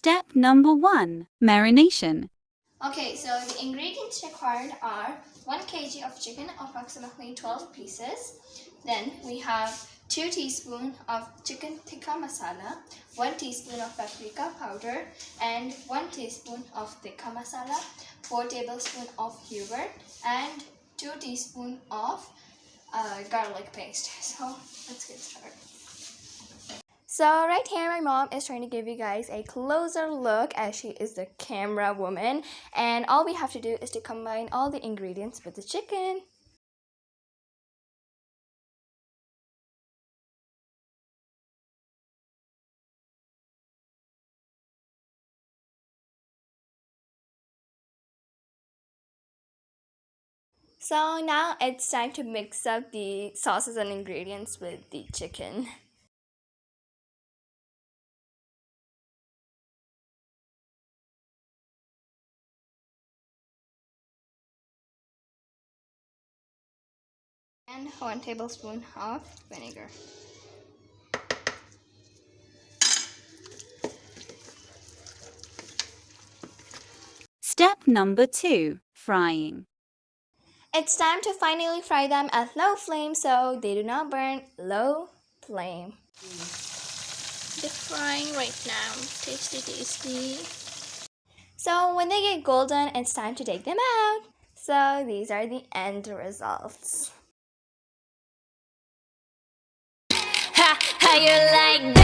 Step number 1. Marination. Okay, so the ingredients required are 1 kg of chicken, approximately 12 pieces. Then we have 2 teaspoons of chicken tikka masala, 1 teaspoon of paprika powder, and 1 teaspoon of tikka masala, 4 tablespoons of yogurt, and 2 teaspoons of garlic paste. So let's get started. So right here my mom is trying to give you guys a closer look as she is the camera woman, and all we have to do is to combine all the ingredients with the chicken. So now it's time to mix up the sauces and ingredients with the chicken. And 1 tablespoon of vinegar. Step number 2. Frying. It's time to finally fry them at low flame so they do not burn. Low flame. They're frying right now. Tasty, tasty. So when they get golden, it's time to take them out. So these are the end results. Ha! How you like